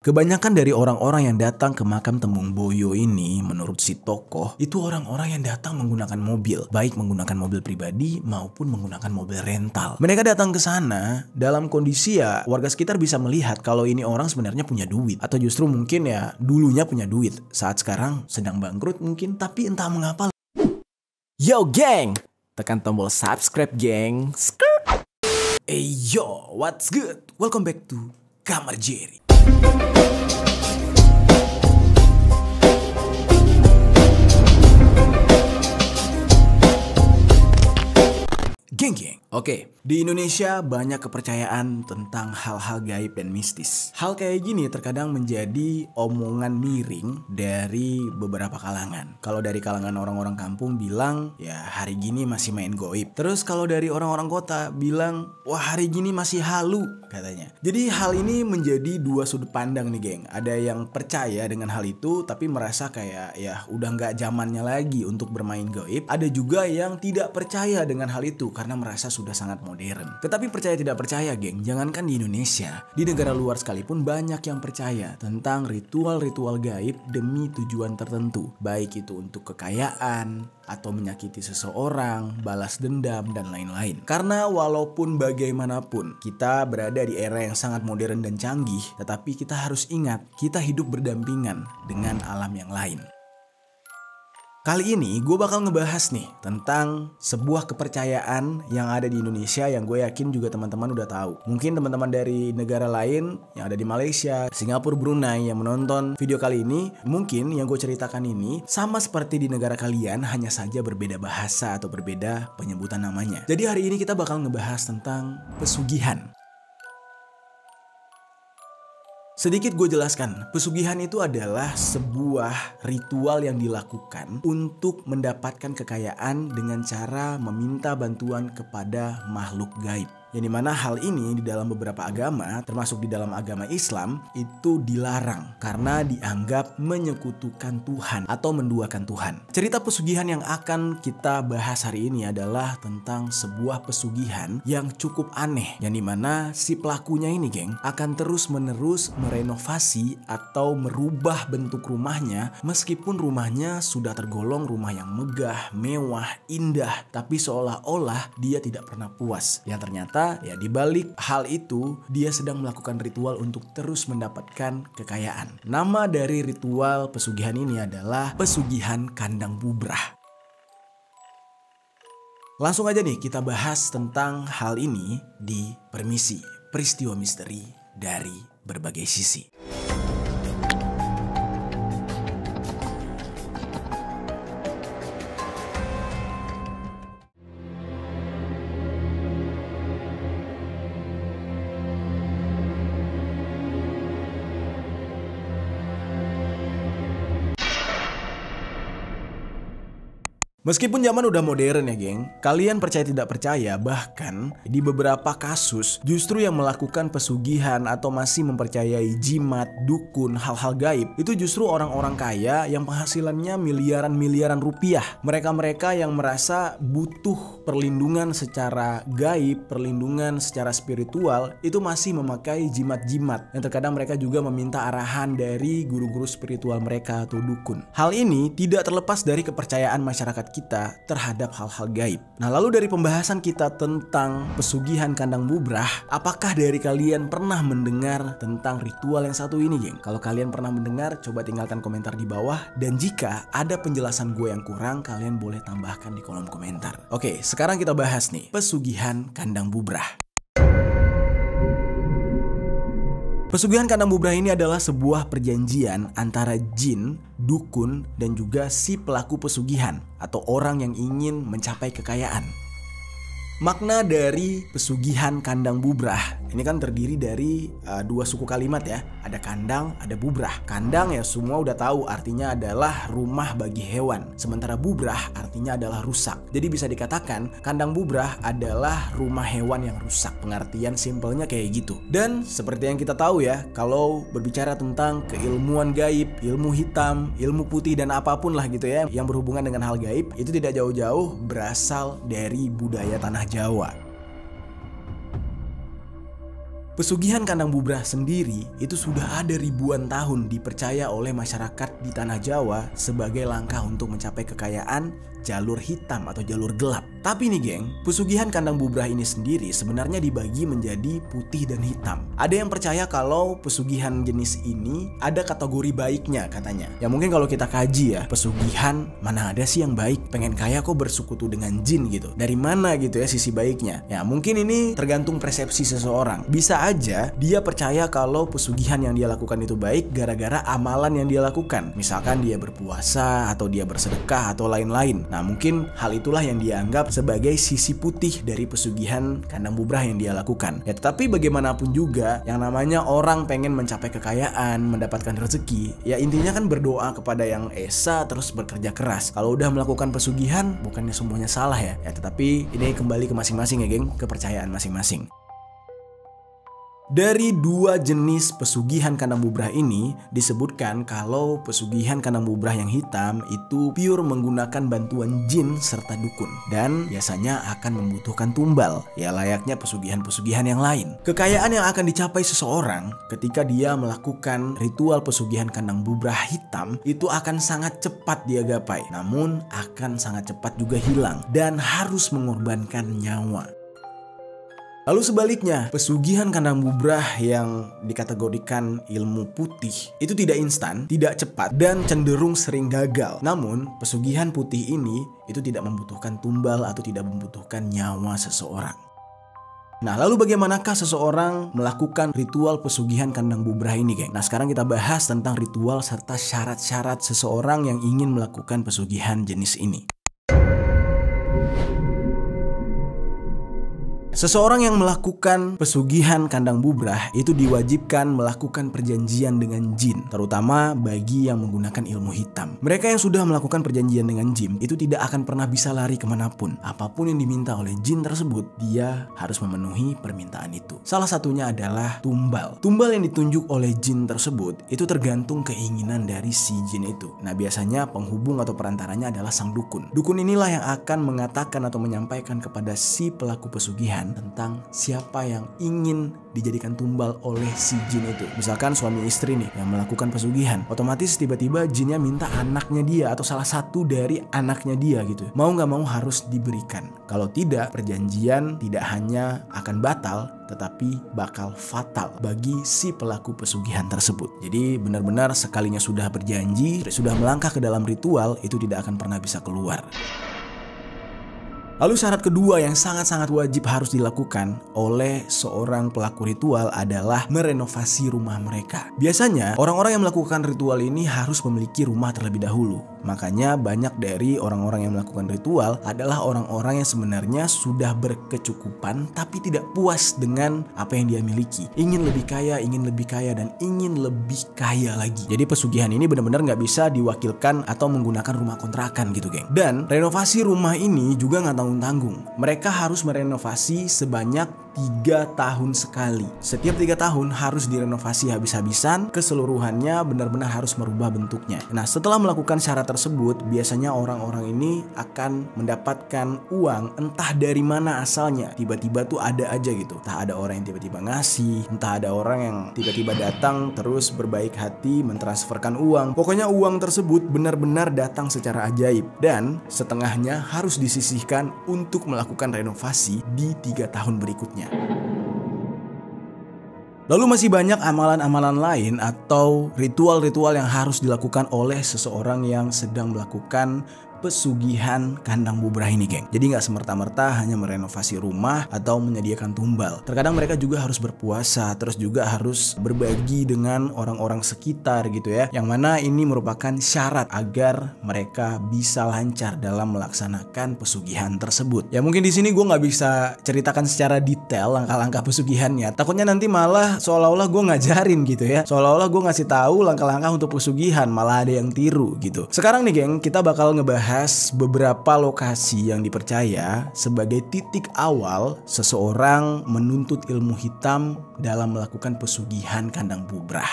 Kebanyakan dari orang-orang yang datang ke makam Temung Boyo ini, menurut si tokoh, itu orang-orang yang datang menggunakan mobil, baik menggunakan mobil pribadi maupun menggunakan mobil rental. Mereka datang ke sana dalam kondisi ya warga sekitar bisa melihat kalau ini orang sebenarnya punya duit, atau justru mungkin ya dulunya punya duit, saat sekarang sedang bangkrut mungkin, tapi entah mengapa. Yo geng, tekan tombol subscribe geng. Hey yo, what's good? Welcome back to Kamar Jerry. Geng. Oke, di Indonesia banyak kepercayaan tentang hal-hal gaib dan mistis. Hal kayak gini terkadang menjadi omongan miring dari beberapa kalangan. Kalau dari kalangan orang-orang kampung bilang, ya hari gini masih main goib. Terus kalau dari orang-orang kota bilang, wah hari gini masih halu katanya. Jadi hal ini menjadi dua sudut pandang nih geng. Ada yang percaya dengan hal itu tapi merasa kayak ya udah nggak zamannya lagi untuk bermain goib. Ada juga yang tidak percaya dengan hal itu karena merasa sudah sangat modern. Tetapi percaya tidak percaya geng, jangankan di Indonesia, di negara luar sekalipun banyak yang percaya tentang ritual-ritual gaib demi tujuan tertentu. Baik itu untuk kekayaan, atau menyakiti seseorang, balas dendam, dan lain-lain. Karena walaupun bagaimanapun kita berada di era yang sangat modern dan canggih, tetapi kita harus ingat, kita hidup berdampingan dengan alam yang lain. Kali ini gue bakal ngebahas nih tentang sebuah kepercayaan yang ada di Indonesia yang gue yakin juga teman-teman udah tahu. Mungkin teman-teman dari negara lain yang ada di Malaysia, Singapura, Brunei yang menonton video kali ini, mungkin yang gue ceritakan ini sama seperti di negara kalian, hanya saja berbeda bahasa atau berbeda penyebutan namanya. Jadi hari ini kita bakal ngebahas tentang pesugihan. Sedikit gue jelaskan, pesugihan itu adalah sebuah ritual yang dilakukan untuk mendapatkan kekayaan dengan cara meminta bantuan kepada makhluk gaib. Yang dimana hal ini di dalam beberapa agama, termasuk di dalam agama Islam, itu dilarang karena dianggap menyekutukan Tuhan atau menduakan Tuhan. Cerita pesugihan yang akan kita bahas hari ini adalah tentang sebuah pesugihan yang cukup aneh, yang dimana si pelakunya ini geng akan terus-menerus merenovasi atau merubah bentuk rumahnya meskipun rumahnya sudah tergolong rumah yang megah, mewah, indah, tapi seolah-olah dia tidak pernah puas. Yang ternyata ya dibalik hal itu dia sedang melakukan ritual untuk terus mendapatkan kekayaan. Nama dari ritual pesugihan ini adalah pesugihan kandang bubrah. Langsung aja nih kita bahas tentang hal ini di Permisi, peristiwa misteri dari berbagai sisi. Meskipun zaman udah modern ya geng, kalian percaya tidak percaya, bahkan di beberapa kasus justru yang melakukan pesugihan atau masih mempercayai jimat, dukun, hal-hal gaib itu justru orang-orang kaya yang penghasilannya miliaran-miliaran rupiah. Mereka-mereka yang merasa butuh perlindungan secara gaib, perlindungan secara spiritual, itu masih memakai jimat-jimat yang terkadang mereka juga meminta arahan dari guru-guru spiritual mereka atau dukun. Hal ini tidak terlepas dari kepercayaan masyarakat kita terhadap hal-hal gaib. Nah, lalu dari pembahasan kita tentang pesugihan kandang bubrah, apakah dari kalian pernah mendengar tentang ritual yang satu ini, geng? Kalau kalian pernah mendengar, coba tinggalkan komentar di bawah. Dan jika ada penjelasan gue yang kurang, kalian boleh tambahkan di kolom komentar. Oke, sekarang kita bahas nih, pesugihan kandang bubrah. Pesugihan kandang bubrah ini adalah sebuah perjanjian antara jin, dukun, dan juga si pelaku pesugihan atau orang yang ingin mencapai kekayaan. Makna dari pesugihan kandang bubrah ini kan terdiri dari dua suku kalimat ya. Ada kandang, ada bubrah. Kandang ya semua udah tahu artinya adalah rumah bagi hewan. Sementara bubrah artinya adalah rusak. Jadi bisa dikatakan kandang bubrah adalah rumah hewan yang rusak. Pengertian simpelnya kayak gitu. Dan seperti yang kita tahu ya, kalau berbicara tentang keilmuan gaib, ilmu hitam, ilmu putih dan apapun lah gitu ya yang berhubungan dengan hal gaib, itu tidak jauh-jauh berasal dari budaya tanah Jawa. Pesugihan kandang bubrah sendiri itu sudah ada ribuan tahun dipercaya oleh masyarakat di tanah Jawa sebagai langkah untuk mencapai kekayaan jalur hitam atau jalur gelap. Tapi nih geng, pesugihan kandang bubrah ini sendiri sebenarnya dibagi menjadi putih dan hitam. Ada yang percaya kalau pesugihan jenis ini ada kategori baiknya katanya. Ya mungkin kalau kita kaji ya, pesugihan mana ada sih yang baik? Pengen kaya kok bersekutu dengan jin gitu. Dari mana gitu ya sisi baiknya? Ya mungkin ini tergantung persepsi seseorang. Bisa aja dia percaya kalau pesugihan yang dia lakukan itu baik gara-gara amalan yang dia lakukan. Misalkan dia berpuasa atau dia bersedekah atau lain-lain. Nah mungkin hal itulah yang dia anggap sebagai sisi putih dari pesugihan kandang bubrah yang dia lakukan. Ya tetapi bagaimanapun juga yang namanya orang pengen mencapai kekayaan, mendapatkan rezeki, ya intinya kan berdoa kepada yang esa terus bekerja keras. Kalau udah melakukan pesugihan bukannya semuanya salah ya. Ya tetapi ini kembali ke masing-masing ya geng, kepercayaan masing-masing. Dari dua jenis pesugihan kandang bubrah ini disebutkan kalau pesugihan kandang bubrah yang hitam itu pure menggunakan bantuan jin serta dukun dan biasanya akan membutuhkan tumbal, ya layaknya pesugihan-pesugihan yang lain. Kekayaan yang akan dicapai seseorang ketika dia melakukan ritual pesugihan kandang bubrah hitam itu akan sangat cepat dia gapai, namun akan sangat cepat juga hilang dan harus mengorbankan nyawa. Lalu sebaliknya, pesugihan kandang bubrah yang dikategorikan ilmu putih itu tidak instan, tidak cepat, dan cenderung sering gagal. Namun, pesugihan putih ini itu tidak membutuhkan tumbal atau tidak membutuhkan nyawa seseorang. Nah, lalu bagaimanakah seseorang melakukan ritual pesugihan kandang bubrah ini, geng? Nah, sekarang kita bahas tentang ritual serta syarat-syarat seseorang yang ingin melakukan pesugihan jenis ini. Seseorang yang melakukan pesugihan kandang bubrah itu diwajibkan melakukan perjanjian dengan jin, terutama bagi yang menggunakan ilmu hitam. Mereka yang sudah melakukan perjanjian dengan jin itu tidak akan pernah bisa lari kemanapun. Apapun yang diminta oleh jin tersebut, dia harus memenuhi permintaan itu. Salah satunya adalah tumbal. Tumbal yang ditunjuk oleh jin tersebut itu tergantung keinginan dari si jin itu. Nah, biasanya penghubung atau perantaranya adalah sang dukun. Dukun inilah yang akan mengatakan atau menyampaikan kepada si pelaku pesugihan tentang siapa yang ingin dijadikan tumbal oleh si jin itu. Misalkan suami istri nih yang melakukan pesugihan, otomatis tiba-tiba jinnya minta anaknya dia atau salah satu dari anaknya dia gitu. Mau nggak mau harus diberikan. Kalau tidak, perjanjian tidak hanya akan batal, tetapi bakal fatal bagi si pelaku pesugihan tersebut. Jadi benar-benar sekalinya sudah berjanji, sudah melangkah ke dalam ritual, itu tidak akan pernah bisa keluar. Lalu syarat kedua yang sangat-sangat wajib harus dilakukan oleh seorang pelaku ritual adalah merenovasi rumah mereka. Biasanya orang-orang yang melakukan ritual ini harus memiliki rumah terlebih dahulu. Makanya banyak dari orang-orang yang melakukan ritual adalah orang-orang yang sebenarnya sudah berkecukupan tapi tidak puas dengan apa yang dia miliki. Ingin lebih kaya dan ingin lebih kaya lagi. Jadi pesugihan ini benar-benar nggak bisa diwakilkan atau menggunakan rumah kontrakan gitu geng. Dan renovasi rumah ini juga nggak tanggung. Mereka harus merenovasi sebanyak 3 tahun sekali. Setiap 3 tahun harus direnovasi habis-habisan, keseluruhannya benar-benar harus merubah bentuknya. Nah, setelah melakukan syarat tersebut, biasanya orang-orang ini akan mendapatkan uang entah dari mana asalnya. Tiba-tiba tuh ada aja gitu. Entah ada orang yang tiba-tiba ngasih, entah ada orang yang tiba-tiba datang terus berbaik hati mentransferkan uang. Pokoknya uang tersebut benar-benar datang secara ajaib dan setengahnya harus disisihkan untuk melakukan renovasi di 3 tahun berikutnya. Lalu masih banyak amalan-amalan lain atau ritual-ritual yang harus dilakukan oleh seseorang yang sedang melakukan pesugihan kandang bubrah ini, geng. Jadi nggak semerta-merta hanya merenovasi rumah atau menyediakan tumbal. Terkadang mereka juga harus berpuasa, terus juga harus berbagi dengan orang-orang sekitar gitu ya. Yang mana ini merupakan syarat agar mereka bisa lancar dalam melaksanakan pesugihan tersebut. Ya mungkin di sini gue nggak bisa ceritakan secara detail langkah-langkah pesugihannya. Takutnya nanti malah seolah-olah gue ngajarin gitu ya. Seolah-olah gue ngasih tahu langkah-langkah untuk pesugihan, malah ada yang tiru gitu. Sekarang nih, geng, kita bakal ngebahas beberapa lokasi yang dipercaya sebagai titik awal seseorang menuntut ilmu hitam dalam melakukan pesugihan kandang bubrah.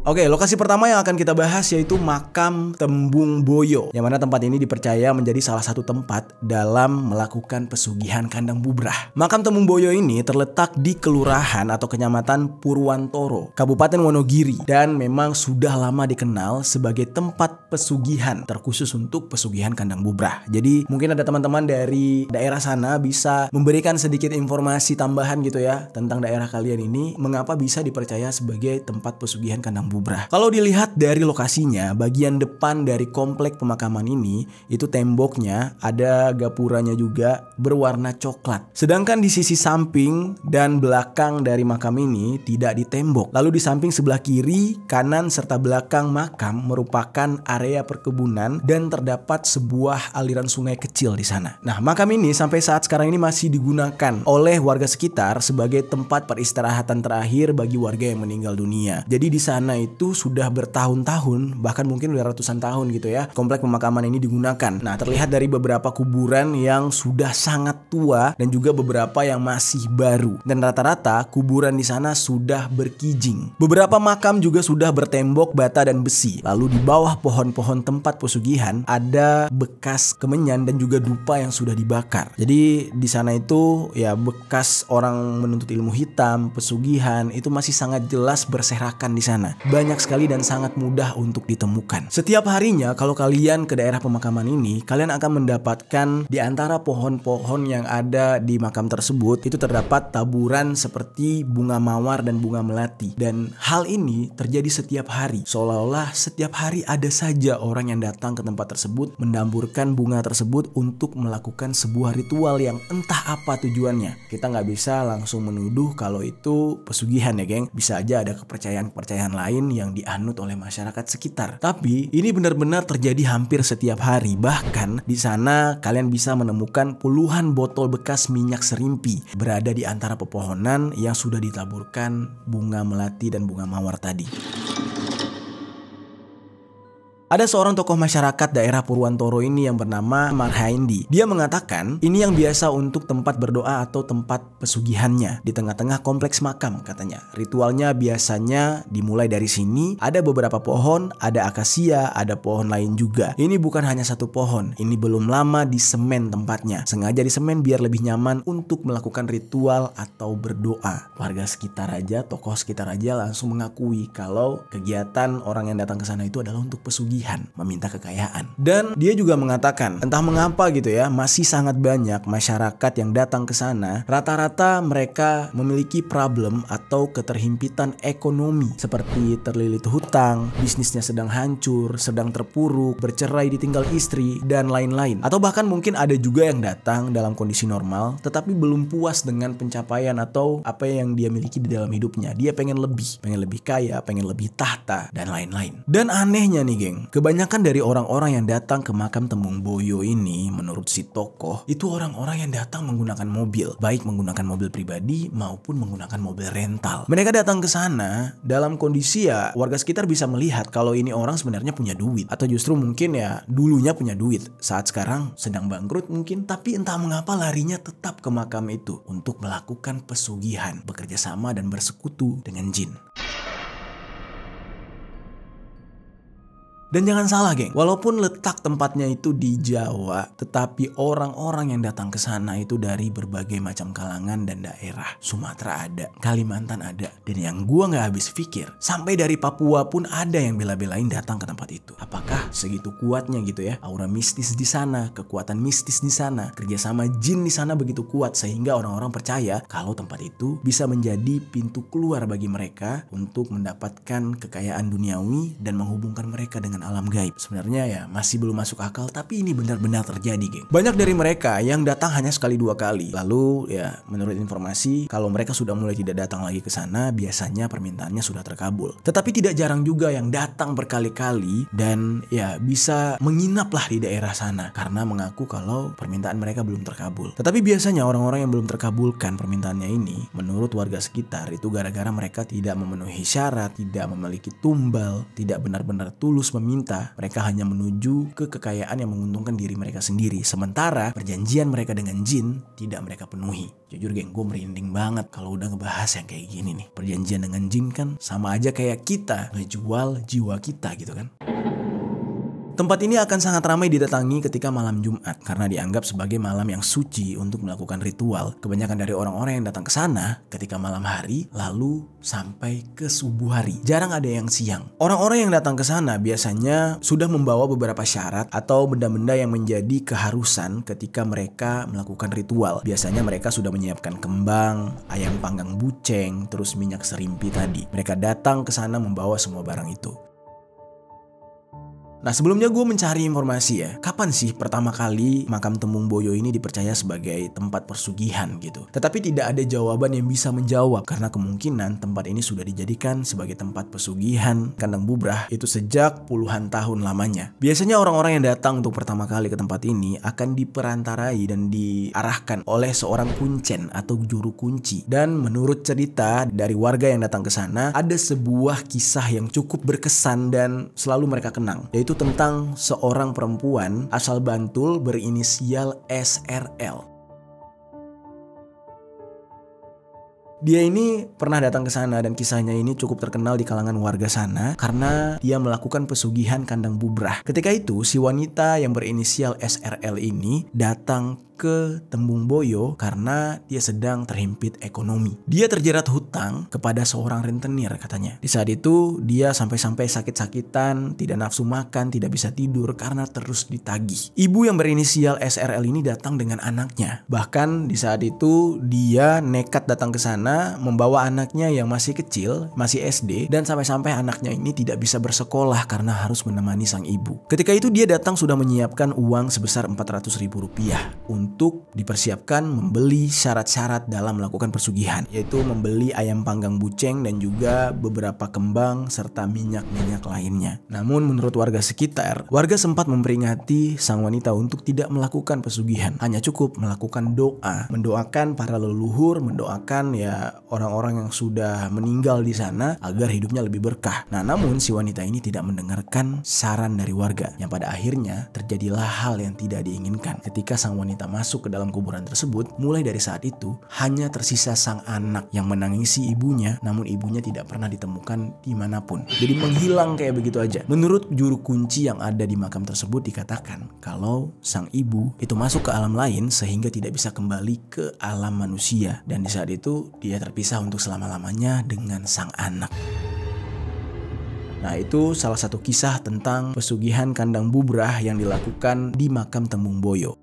Oke, lokasi pertama yang akan kita bahas yaitu makam Tembung Boyo, yang mana tempat ini dipercaya menjadi salah satu tempat dalam melakukan pesugihan kandang bubrah. Makam Tembung Boyo ini terletak di kelurahan atau kecamatan Purwantoro, Kabupaten Wonogiri, dan memang sudah lama dikenal sebagai tempat pesugihan terkhusus untuk pesugihan kandang bubrah. Jadi mungkin ada teman-teman dari daerah sana bisa memberikan sedikit informasi tambahan gitu ya tentang daerah kalian ini, mengapa bisa dipercaya sebagai tempat pesugihan kandang bubrah. Kalau dilihat dari lokasinya, bagian depan dari komplek pemakaman ini itu temboknya ada gapuranya juga berwarna coklat. Sedangkan di sisi samping dan belakang dari makam ini tidak ditembok. Lalu di samping sebelah kiri, kanan serta belakang makam merupakan area perkebunan dan terdapat sebuah aliran sungai kecil di sana. Nah, makam ini sampai saat sekarang ini masih digunakan oleh warga sekitar sebagai tempat peristirahatan terakhir bagi warga yang meninggal dunia. Jadi di sana itu sudah bertahun-tahun, bahkan mungkin udah ratusan tahun gitu ya, komplek pemakaman ini digunakan. Nah, terlihat dari beberapa kuburan yang sudah sangat tua dan juga beberapa yang masih baru. Dan rata-rata kuburan di sana sudah berkijing. Beberapa makam juga sudah bertembok bata dan besi. Lalu di bawah pohon-pohon tempat pesugihan ada bekas kemenyan dan juga dupa yang sudah dibakar. Jadi di sana itu ya bekas orang menuntut ilmu hitam, pesugihan itu masih sangat jelas berserakan di sana. Banyak sekali dan sangat mudah untuk ditemukan. Setiap harinya kalau kalian ke daerah pemakaman ini, kalian akan mendapatkan di antara pohon-pohon yang ada di makam tersebut itu terdapat taburan seperti bunga mawar dan bunga melati. Dan hal ini terjadi setiap hari. Seolah-olah setiap hari ada saja orang yang datang ke tempat tersebut mendamburkan bunga tersebut untuk melakukan sebuah ritual yang entah apa tujuannya. Kita nggak bisa langsung menuduh kalau itu pesugihan ya geng. Bisa aja ada kepercayaan-kepercayaan lain yang dianut oleh masyarakat sekitar. Tapi ini benar-benar terjadi hampir setiap hari. Bahkan di sana kalian bisa menemukan puluhan botol bekas minyak serimpi berada di antara pepohonan yang sudah ditaburkan bunga melati dan bunga mawar tadi. Ada seorang tokoh masyarakat daerah Purwantoro ini yang bernama Marhaindi. Dia mengatakan ini yang biasa untuk tempat berdoa atau tempat pesugihannya di tengah-tengah kompleks makam katanya. Ritualnya biasanya dimulai dari sini. Ada beberapa pohon, ada akasia, ada pohon lain juga. Ini bukan hanya satu pohon. Ini belum lama disemen tempatnya. Sengaja disemen biar lebih nyaman untuk melakukan ritual atau berdoa. Warga sekitar aja, tokoh sekitar aja langsung mengakui kalau kegiatan orang yang datang ke sana itu adalah untuk pesugihan, meminta kekayaan. Dan dia juga mengatakan, entah mengapa gitu ya, masih sangat banyak masyarakat yang datang ke sana. Rata-rata mereka memiliki problem atau keterhimpitan ekonomi seperti terlilit hutang, bisnisnya sedang hancur, sedang terpuruk, bercerai ditinggal istri, dan lain-lain. Atau bahkan mungkin ada juga yang datang dalam kondisi normal tetapi belum puas dengan pencapaian atau apa yang dia miliki di dalam hidupnya. Dia pengen lebih kaya, pengen lebih tahta, dan lain-lain. Dan anehnya nih geng, kebanyakan dari orang-orang yang datang ke makam Tembung Boyo ini menurut si tokoh itu orang-orang yang datang menggunakan mobil, baik menggunakan mobil pribadi maupun menggunakan mobil rental. Mereka datang ke sana dalam kondisi ya warga sekitar bisa melihat kalau ini orang sebenarnya punya duit, atau justru mungkin ya dulunya punya duit, saat sekarang sedang bangkrut mungkin, tapi entah mengapa larinya tetap ke makam itu untuk melakukan pesugihan, bekerja sama dan bersekutu dengan jin. Dan jangan salah geng, walaupun letak tempatnya itu di Jawa, tetapi orang-orang yang datang ke sana itu dari berbagai macam kalangan dan daerah. Sumatera ada, Kalimantan ada, dan yang gua nggak habis pikir, sampai dari Papua pun ada yang bela-belain datang ke tempat itu. Apakah segitu kuatnya gitu ya, aura mistis di sana, kekuatan mistis di sana, kerjasama jin di sana begitu kuat sehingga orang-orang percaya kalau tempat itu bisa menjadi pintu keluar bagi mereka untuk mendapatkan kekayaan duniawi dan menghubungkan mereka dengan alam gaib. Sebenarnya ya masih belum masuk akal, tapi ini benar-benar terjadi geng. Banyak dari mereka yang datang hanya sekali dua kali. Lalu ya menurut informasi kalau mereka sudah mulai tidak datang lagi ke sana, biasanya permintaannya sudah terkabul. Tetapi tidak jarang juga yang datang berkali-kali dan ya bisa menginap lah di daerah sana karena mengaku kalau permintaan mereka belum terkabul. Tetapi biasanya orang-orang yang belum terkabulkan permintaannya ini menurut warga sekitar itu gara-gara mereka tidak memenuhi syarat, tidak memiliki tumbal, tidak benar-benar tulus meminta meminta, mereka hanya menuju ke kekayaan yang menguntungkan diri mereka sendiri. Sementara perjanjian mereka dengan jin tidak mereka penuhi. Jujur geng, gue merinding banget kalau udah ngebahas yang kayak gini nih. Perjanjian dengan jin kan sama aja kayak kita ngejual jiwa kita gitu kan. Tempat ini akan sangat ramai didatangi ketika malam Jumat karena dianggap sebagai malam yang suci untuk melakukan ritual. Kebanyakan dari orang-orang yang datang ke sana ketika malam hari lalu sampai ke subuh hari. Jarang ada yang siang. Orang-orang yang datang ke sana biasanya sudah membawa beberapa syarat atau benda-benda yang menjadi keharusan ketika mereka melakukan ritual. Biasanya mereka sudah menyiapkan kembang, ayam panggang buceng, terus minyak serimpi tadi. Mereka datang ke sana membawa semua barang itu. Nah, sebelumnya gue mencari informasi ya, kapan sih pertama kali makam Tembung Boyo ini dipercaya sebagai tempat persugihan gitu. Tetapi tidak ada jawaban yang bisa menjawab karena kemungkinan tempat ini sudah dijadikan sebagai tempat pesugihan kandang bubrah itu sejak puluhan tahun lamanya. Biasanya orang-orang yang datang untuk pertama kali ke tempat ini akan diperantarai dan diarahkan oleh seorang kuncen atau juru kunci. Dan menurut cerita dari warga yang datang ke sana, ada sebuah kisah yang cukup berkesan dan selalu mereka kenang, yaitu tentang seorang perempuan asal Bantul berinisial SRL. Dia ini pernah datang ke sana dan kisahnya ini cukup terkenal di kalangan warga sana karena dia melakukan pesugihan kandang bubrah. Ketika itu si wanita yang berinisial SRL ini datang ke Tembung Boyo karena dia sedang terhimpit ekonomi. Dia terjerat hutang kepada seorang rentenir katanya. Di saat itu dia sampai-sampai sakit-sakitan, tidak nafsu makan, tidak bisa tidur karena terus ditagih. Ibu yang berinisial SRL ini datang dengan anaknya. Bahkan di saat itu dia nekat datang ke sana membawa anaknya yang masih kecil, masih SD, dan sampai-sampai anaknya ini tidak bisa bersekolah karena harus menemani sang ibu. Ketika itu dia datang sudah menyiapkan uang sebesar Rp400.000 untuk dipersiapkan membeli syarat-syarat dalam melakukan persugihan, yaitu membeli ayam panggang buceng dan juga beberapa kembang serta minyak-minyak lainnya. Namun menurut warga sekitar, warga sempat memperingati sang wanita untuk tidak melakukan pesugihan, hanya cukup melakukan doa, mendoakan para leluhur, mendoakan ya orang-orang yang sudah meninggal di sana agar hidupnya lebih berkah. Nah, namun si wanita ini tidak mendengarkan saran dari warga, yang pada akhirnya terjadilah hal yang tidak diinginkan. Ketika sang wanita masuk ke dalam kuburan tersebut, mulai dari saat itu hanya tersisa sang anak yang menangisi ibunya, namun ibunya tidak pernah ditemukan dimanapun. Jadi menghilang kayak begitu aja. Menurut juru kunci yang ada di makam tersebut dikatakan kalau sang ibu itu masuk ke alam lain sehingga tidak bisa kembali ke alam manusia, dan di saat itu dia terpisah untuk selama-lamanya dengan sang anak. Nah, itu salah satu kisah tentang pesugihan kandang bubrah yang dilakukan di makam Tembung Boyo.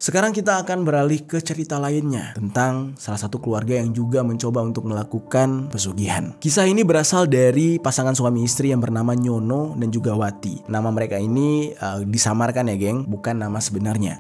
Sekarang kita akan beralih ke cerita lainnya tentang salah satu keluarga yang juga mencoba untuk melakukan pesugihan. Kisah ini berasal dari pasangan suami istri yang bernama Nyono dan juga Wati. Nama mereka ini disamarkan ya geng, bukan nama sebenarnya.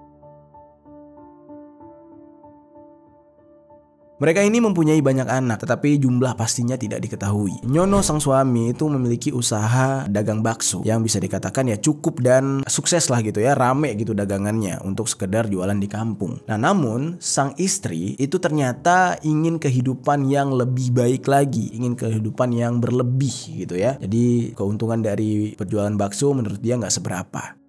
Mereka ini mempunyai banyak anak, tetapi jumlah pastinya tidak diketahui. Nyono sang suami itu memiliki usaha dagang bakso yang bisa dikatakan ya cukup dan sukses lah gitu ya, rame gitu dagangannya untuk sekedar jualan di kampung. Nah, namun sang istri itu ternyata ingin kehidupan yang lebih baik lagi, ingin kehidupan yang berlebih gitu ya. Jadi keuntungan dari perjualan bakso menurut dia nggak seberapa.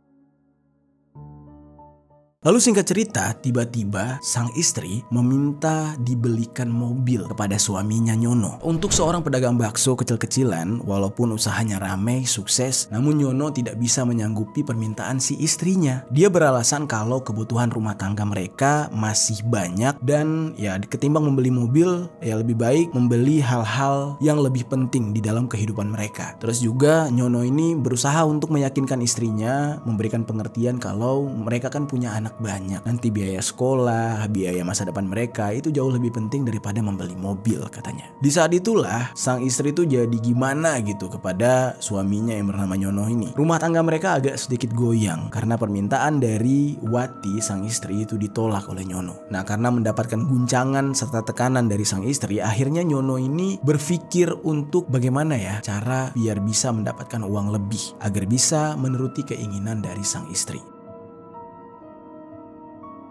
Lalu singkat cerita, tiba-tiba sang istri meminta dibelikan mobil kepada suaminya Nyono. Untuk seorang pedagang bakso kecil-kecilan, walaupun usahanya ramai, sukses, namun Nyono tidak bisa menyanggupi permintaan si istrinya. Dia beralasan kalau kebutuhan rumah tangga mereka masih banyak dan ya ketimbang membeli mobil, ya lebih baik membeli hal-hal yang lebih penting di dalam kehidupan mereka. Terus juga Nyono ini berusaha untuk meyakinkan istrinya, memberikan pengertian kalau mereka kan punya anak banyak. Nanti biaya sekolah, biaya masa depan mereka itu jauh lebih penting daripada membeli mobil katanya. Di saat itulah sang istri itu jadi gimana gitu kepada suaminya yang bernama Nyono ini. Rumah tangga mereka agak sedikit goyang karena permintaan dari Wati sang istri itu ditolak oleh Nyono. Nah, karena mendapatkan guncangan serta tekanan dari sang istri, akhirnya Nyono ini berpikir untuk bagaimana ya cara biar bisa mendapatkan uang lebih agar bisa menuruti keinginan dari sang istri.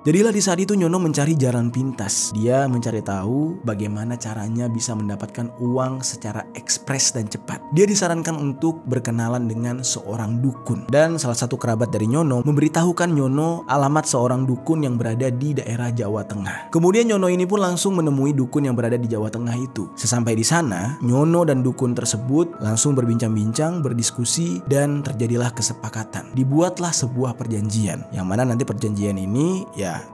Jadilah di saat itu Nyono mencari jalan pintas. Dia mencari tahu bagaimana caranya bisa mendapatkan uang secara ekspres dan cepat. Dia disarankan untuk berkenalan dengan seorang dukun. Dan salah satu kerabat dari Nyono memberitahukan Nyono alamat seorang dukun yang berada di daerah Jawa Tengah. Kemudian Nyono ini pun langsung menemui dukun yang berada di Jawa Tengah itu. Sesampai di sana, Nyono dan dukun tersebut langsung berbincang-bincang, berdiskusi, dan terjadilah kesepakatan. Dibuatlah sebuah perjanjian, yang mana nanti perjanjian ini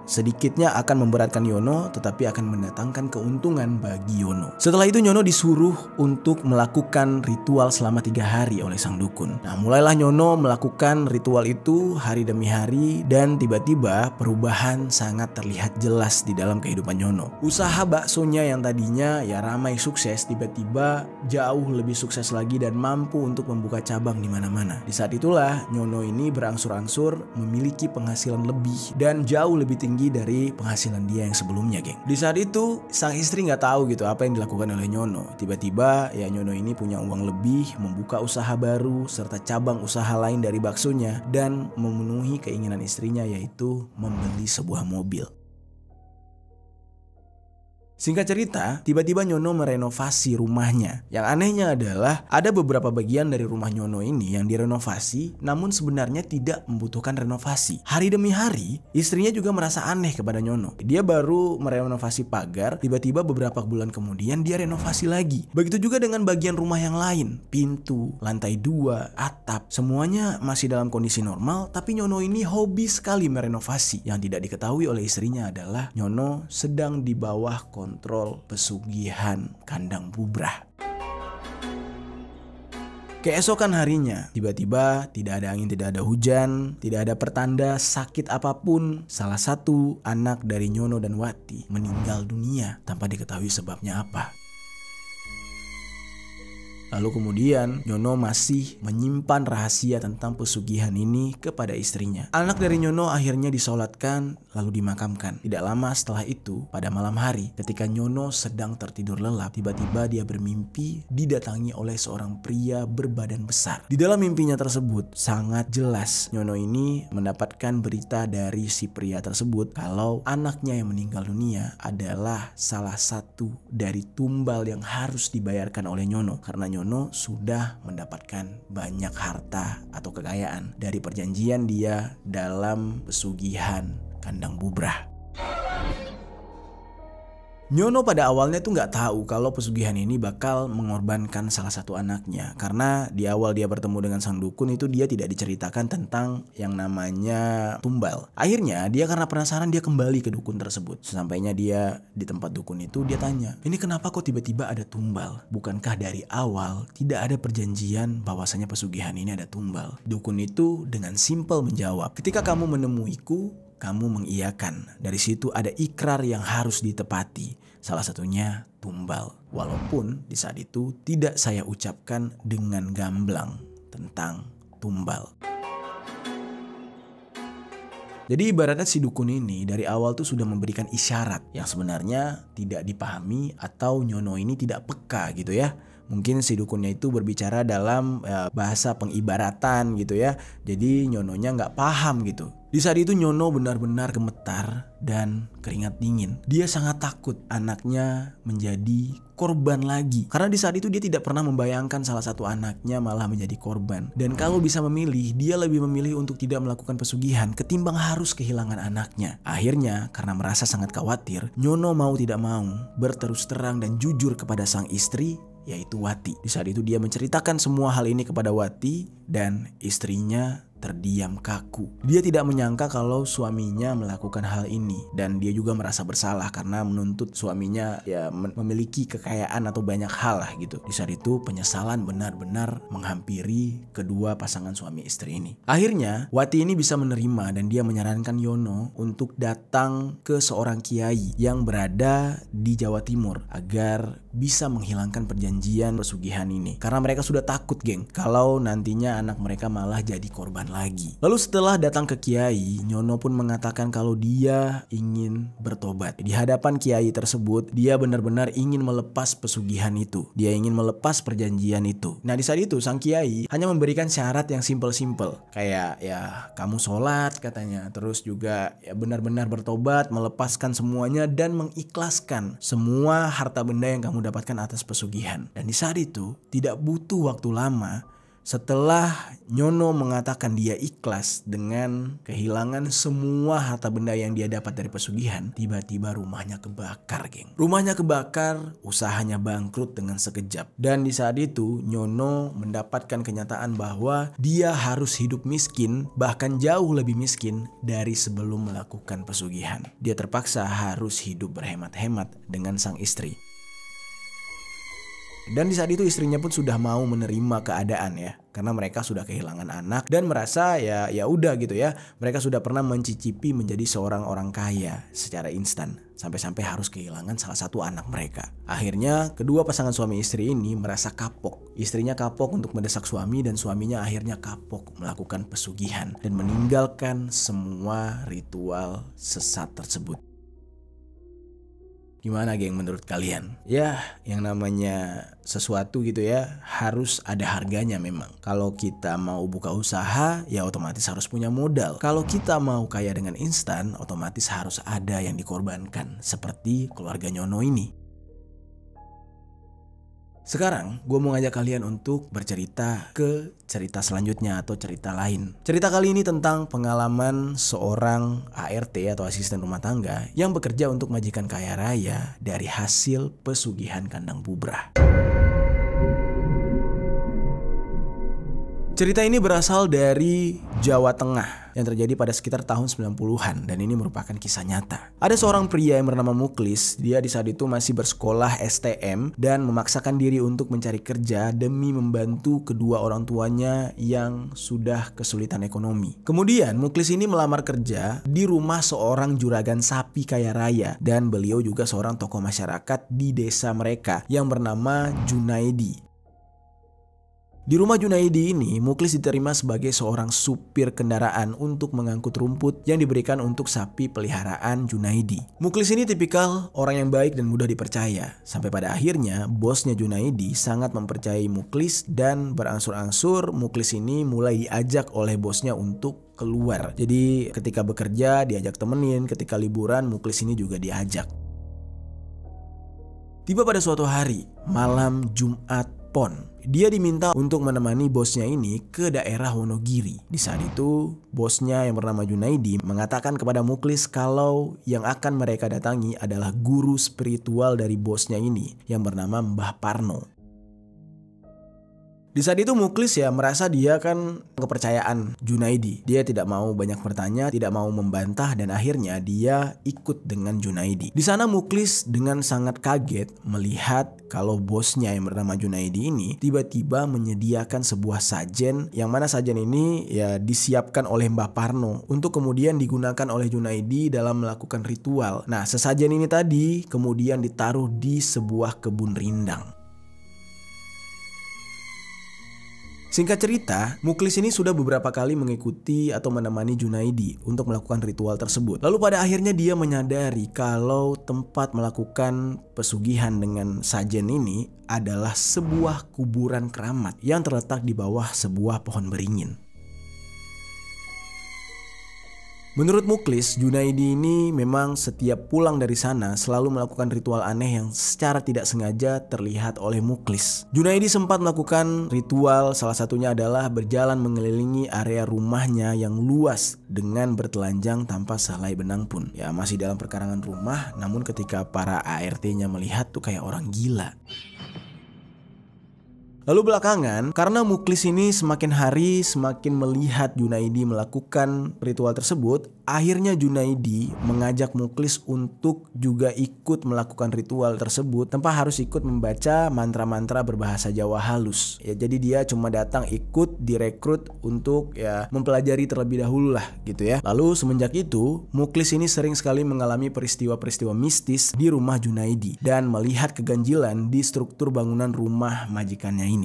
sedikitnya akan memberatkan Yono tetapi akan mendatangkan keuntungan bagi Yono. Setelah itu Nyono disuruh untuk melakukan ritual selama 3 hari oleh sang dukun. Nah, mulailah Nyono melakukan ritual itu hari demi hari dan tiba-tiba perubahan sangat terlihat jelas di dalam kehidupan Nyono. Usaha baksonya yang tadinya ramai sukses tiba-tiba jauh lebih sukses lagi dan mampu untuk membuka cabang di mana-mana. Di saat itulah Nyono ini berangsur-angsur memiliki penghasilan lebih dan jauh lebih tinggi dari penghasilan dia yang sebelumnya, geng. Di saat itu sang istri nggak tahu gitu apa yang dilakukan oleh Nyono. Tiba-tiba Nyono ini punya uang lebih, membuka usaha baru serta cabang usaha lain dari baksonya dan memenuhi keinginan istrinya, yaitu membeli sebuah mobil. Singkat cerita, tiba-tiba Nyono merenovasi rumahnya. Yang anehnya adalah ada beberapa bagian dari rumah Nyono ini yang direnovasi namun sebenarnya tidak membutuhkan renovasi. Hari demi hari, istrinya juga merasa aneh kepada Nyono. Dia baru merenovasi pagar, tiba-tiba beberapa bulan kemudian dia renovasi lagi. Begitu juga dengan bagian rumah yang lain, pintu, lantai 2, atap, semuanya masih dalam kondisi normal, tapi Nyono ini hobi sekali merenovasi. Yang tidak diketahui oleh istrinya adalah Nyono sedang di bawah kontrol pesugihan kandang bubrah. Keesokan harinya, tiba-tiba tidak ada angin, tidak ada hujan, tidak ada pertanda sakit apapun. Salah satu anak dari Nyono dan Wati meninggal dunia tanpa diketahui sebabnya apa. Lalu kemudian Nyono masih menyimpan rahasia tentang pesugihan ini kepada istrinya. Anak dari Nyono akhirnya disolatkan lalu dimakamkan. Tidak lama setelah itu, pada malam hari ketika Nyono sedang tertidur lelap, tiba-tiba dia bermimpi didatangi oleh seorang pria berbadan besar. Di dalam mimpinya tersebut sangat jelas Nyono ini mendapatkan berita dari si pria tersebut kalau anaknya yang meninggal dunia adalah salah satu dari tumbal yang harus dibayarkan oleh Nyono, karena Nyono sudah mendapatkan banyak harta atau kekayaan dari perjanjian dia dalam pesugihan kandang bubrah. Nyono pada awalnya tuh nggak tahu kalau pesugihan ini bakal mengorbankan salah satu anaknya, karena di awal dia bertemu dengan sang dukun itu dia tidak diceritakan tentang yang namanya tumbal. Akhirnya dia karena penasaran dia kembali ke dukun tersebut. Sesampainya dia di tempat dukun itu dia tanya, ini kenapa kok tiba-tiba ada tumbal? Bukankah dari awal tidak ada perjanjian bahwasanya pesugihan ini ada tumbal? Dukun itu dengan simpel menjawab, ketika kamu menemuiku, kamu mengiyakan. Dari situ ada ikrar yang harus ditepati. Salah satunya tumbal. Walaupun di saat itu tidak saya ucapkan dengan gamblang tentang tumbal. Jadi ibaratnya si dukun ini dari awal tuh sudah memberikan isyarat yang sebenarnya tidak dipahami atau Nyono ini tidak peka gitu ya. Mungkin si dukunnya itu berbicara dalam bahasa pengibaratan gitu ya. Jadi Nyononya nggak paham gitu. Di saat itu Nyono benar-benar gemetar dan keringat dingin. Dia sangat takut anaknya menjadi korban lagi. Karena di saat itu dia tidak pernah membayangkan salah satu anaknya malah menjadi korban. Dan kalau bisa memilih, dia lebih memilih untuk tidak melakukan pesugihan ketimbang harus kehilangan anaknya. Akhirnya karena merasa sangat khawatir, Nyono mau tidak mau berterus terang dan jujur kepada sang istri, yaitu Wati. Di saat itu dia menceritakan semua hal ini kepada Wati dan istrinya terdiam kaku. Dia tidak menyangka kalau suaminya melakukan hal ini dan dia juga merasa bersalah karena menuntut suaminya memiliki kekayaan atau banyak hal lah gitu. Di saat itu penyesalan benar-benar menghampiri kedua pasangan suami istri ini. Akhirnya Wati ini bisa menerima dan dia menyarankan Yono untuk datang ke seorang kiai yang berada di Jawa Timur agar bisa menghilangkan perjanjian pesugihan ini. Karena mereka sudah takut, geng, kalau nantinya anak mereka malah jadi korban lagi. Lalu setelah datang ke Kiai, Nyono pun mengatakan kalau dia ingin bertobat. Di hadapan Kiai tersebut, dia benar-benar ingin melepas pesugihan itu. Dia ingin melepas perjanjian itu. Nah di saat itu sang Kiai hanya memberikan syarat yang simpel-simpel. Kayak ya kamu sholat katanya. Terus juga ya benar-benar bertobat, melepaskan semuanya dan mengikhlaskan semua harta benda yang kamu dapatkan atas pesugihan. Dan di saat itu tidak butuh waktu lama setelah Nyono mengatakan dia ikhlas dengan kehilangan semua harta benda yang dia dapat dari pesugihan, tiba-tiba rumahnya kebakar, geng. Rumahnya kebakar, usahanya bangkrut dengan sekejap. Dan di saat itu Nyono mendapatkan kenyataan bahwa dia harus hidup miskin, bahkan jauh lebih miskin dari sebelum melakukan pesugihan. Dia terpaksa harus hidup berhemat-hemat dengan sang istri. Dan di saat itu istrinya pun sudah mau menerima keadaan ya, karena mereka sudah kehilangan anak dan merasa ya udah gitu ya, mereka sudah pernah mencicipi menjadi seorang orang kaya secara instan sampai-sampai harus kehilangan salah satu anak mereka. Akhirnya kedua pasangan suami istri ini merasa kapok. Istrinya kapok untuk mendesak suami dan suaminya akhirnya kapok melakukan pesugihan dan meninggalkan semua ritual sesat tersebut. Gimana geng menurut kalian? Ya yang namanya sesuatu gitu ya harus ada harganya memang. Kalau kita mau buka usaha ya otomatis harus punya modal. Kalau kita mau kaya dengan instan otomatis harus ada yang dikorbankan. Seperti keluarga Nyono ini. Sekarang gue mau ngajak kalian untuk bercerita ke cerita selanjutnya atau cerita lain. Cerita kali ini tentang pengalaman seorang ART atau asisten rumah tangga yang bekerja untuk majikan kaya raya dari hasil pesugihan kandang bubrah. Cerita ini berasal dari Jawa Tengah yang terjadi pada sekitar tahun 90-an dan ini merupakan kisah nyata. Ada seorang pria yang bernama Muklis, dia di saat itu masih bersekolah STM dan memaksakan diri untuk mencari kerja demi membantu kedua orang tuanya yang sudah kesulitan ekonomi. Kemudian Muklis ini melamar kerja di rumah seorang juragan sapi kaya raya dan beliau juga seorang tokoh masyarakat di desa mereka yang bernama Junaidi. Di rumah Junaidi ini, Muklis diterima sebagai seorang supir kendaraan untuk mengangkut rumput yang diberikan untuk sapi peliharaan Junaidi. Muklis ini tipikal orang yang baik dan mudah dipercaya. Sampai pada akhirnya, bosnya Junaidi sangat mempercayai Muklis dan berangsur-angsur Muklis ini mulai diajak oleh bosnya untuk keluar. Jadi ketika bekerja diajak temenin, ketika liburan Muklis ini juga diajak. Tiba pada suatu hari, malam Jumat Pon, dia diminta untuk menemani bosnya ini ke daerah Wonogiri. Di saat itu, bosnya yang bernama Junaidi mengatakan kepada Muklis kalau yang akan mereka datangi adalah guru spiritual dari bosnya ini yang bernama Mbah Parno. Di saat itu Muklis ya merasa dia kan kepercayaan Junaidi. Dia tidak mau banyak bertanya, tidak mau membantah dan akhirnya dia ikut dengan Junaidi. Di sana Muklis dengan sangat kaget melihat kalau bosnya yang bernama Junaidi ini tiba-tiba menyediakan sebuah sajen yang mana sajen ini ya disiapkan oleh Mbah Parno untuk kemudian digunakan oleh Junaidi dalam melakukan ritual. Nah, sesajen ini tadi kemudian ditaruh di sebuah kebun rindang. Singkat cerita, Muklis ini sudah beberapa kali mengikuti atau menemani Junaidi untuk melakukan ritual tersebut. Lalu pada akhirnya dia menyadari kalau tempat melakukan pesugihan dengan sajen ini adalah sebuah kuburan keramat yang terletak di bawah sebuah pohon beringin. Menurut Muklis, Junaidi ini memang setiap pulang dari sana selalu melakukan ritual aneh yang secara tidak sengaja terlihat oleh Muklis. Junaidi sempat melakukan ritual, salah satunya adalah berjalan mengelilingi area rumahnya yang luas dengan bertelanjang tanpa sehelai benang pun. Ya masih dalam perkarangan rumah, namun ketika para ART-nya melihat tuh kayak orang gila. Lalu belakangan, karena Muklis ini semakin hari semakin melihat Junaidi melakukan ritual tersebut, akhirnya Junaidi mengajak Muklis untuk juga ikut melakukan ritual tersebut tanpa harus ikut membaca mantra-mantra berbahasa Jawa halus. Ya, jadi dia cuma datang ikut direkrut untuk ya mempelajari terlebih dahulu lah gitu ya. Lalu semenjak itu, Muklis ini sering sekali mengalami peristiwa-peristiwa mistis di rumah Junaidi dan melihat keganjilan di struktur bangunan rumah majikannya ini.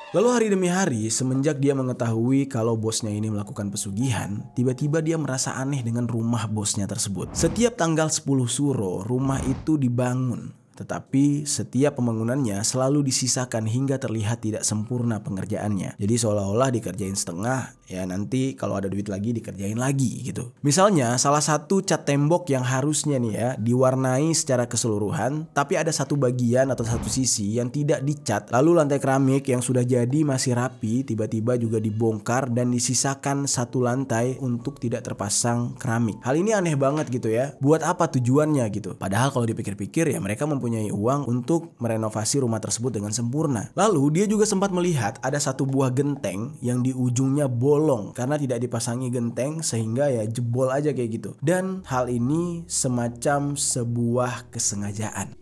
Lalu hari demi hari, semenjak dia mengetahui kalau bosnya ini melakukan pesugihan, tiba-tiba dia merasa aneh dengan rumah bosnya tersebut. Setiap tanggal 10 Suro, rumah itu dibangun. Tetapi setiap pembangunannya selalu disisakan hingga terlihat tidak sempurna pengerjaannya. Jadi seolah-olah dikerjain setengah, ya nanti kalau ada duit lagi dikerjain lagi gitu. Misalnya salah satu cat tembok yang harusnya nih ya diwarnai secara keseluruhan, tapi ada satu bagian atau satu sisi yang tidak dicat. Lalu lantai keramik yang sudah jadi masih rapi tiba-tiba juga dibongkar dan disisakan satu lantai untuk tidak terpasang keramik. Hal ini aneh banget gitu ya. Buat apa tujuannya gitu? Padahal kalau dipikir-pikir ya mereka mempunyai uang untuk merenovasi rumah tersebut dengan sempurna. Lalu dia juga sempat melihat ada satu buah genteng yang di ujungnya bolong karena tidak dipasangi genteng sehingga ya jebol aja kayak gitu. Dan hal ini semacam sebuah kesengajaan.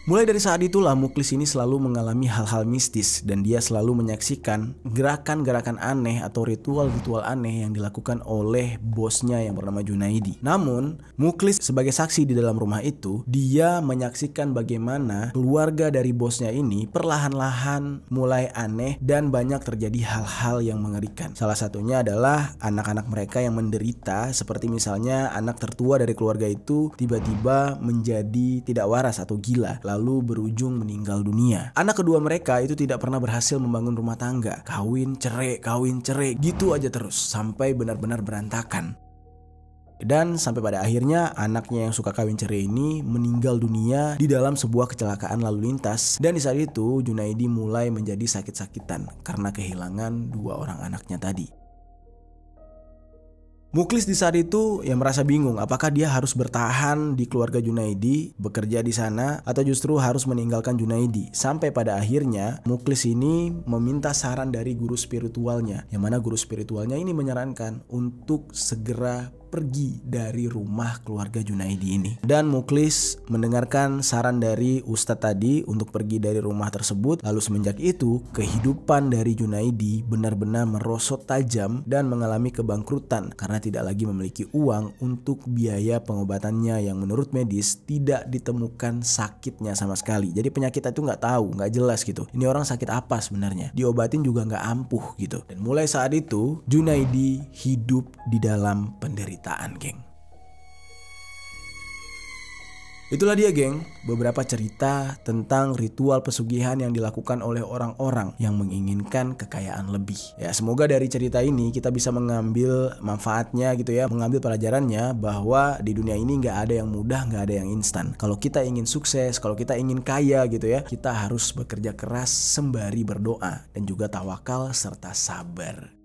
Mulai dari saat itulah Muklis ini selalu mengalami hal-hal mistis dan dia selalu menyaksikan gerakan-gerakan aneh atau ritual-ritual aneh yang dilakukan oleh bosnya yang bernama Junaidi. Namun, Muklis sebagai saksi di dalam rumah itu, dia menyaksikan bagaimana keluarga dari bosnya ini perlahan-lahan mulai aneh dan banyak terjadi hal-hal yang mengerikan. Salah satunya adalah anak-anak mereka yang menderita, seperti misalnya anak tertua dari keluarga itu tiba-tiba menjadi tidak waras atau gila, lalu berujung meninggal dunia. Anak kedua mereka itu tidak pernah berhasil membangun rumah tangga. Kawin cerai gitu aja terus sampai benar-benar berantakan. Dan sampai pada akhirnya anaknya yang suka kawin cerai ini meninggal dunia di dalam sebuah kecelakaan lalu lintas. Dan di saat itu Junaidi mulai menjadi sakit-sakitan karena kehilangan dua orang anaknya tadi. Muklis di saat itu ya merasa bingung apakah dia harus bertahan di keluarga Junaidi, bekerja di sana, atau justru harus meninggalkan Junaidi. Sampai pada akhirnya Muklis ini meminta saran dari guru spiritualnya, yang mana guru spiritualnya ini menyarankan untuk segera pergi dari rumah keluarga Junaidi ini. Dan Muklis mendengarkan saran dari Ustadz tadi untuk pergi dari rumah tersebut. Lalu semenjak itu kehidupan dari Junaidi benar-benar merosot tajam dan mengalami kebangkrutan karena tidak lagi memiliki uang untuk biaya pengobatannya yang menurut medis tidak ditemukan sakitnya sama sekali. Jadi penyakit itu nggak tahu, nggak jelas gitu. Ini orang sakit apa sebenarnya? Diobatin juga nggak ampuh gitu. Dan mulai saat itu Junaidi hidup di dalam penderitaan, geng. Itulah dia, geng, beberapa cerita tentang ritual pesugihan yang dilakukan oleh orang-orang yang menginginkan kekayaan lebih. Ya, semoga dari cerita ini kita bisa mengambil manfaatnya gitu ya, mengambil pelajarannya bahwa di dunia ini nggak ada yang mudah, nggak ada yang instan. Kalau kita ingin sukses, kalau kita ingin kaya gitu ya, kita harus bekerja keras sembari berdoa dan juga tawakal serta sabar.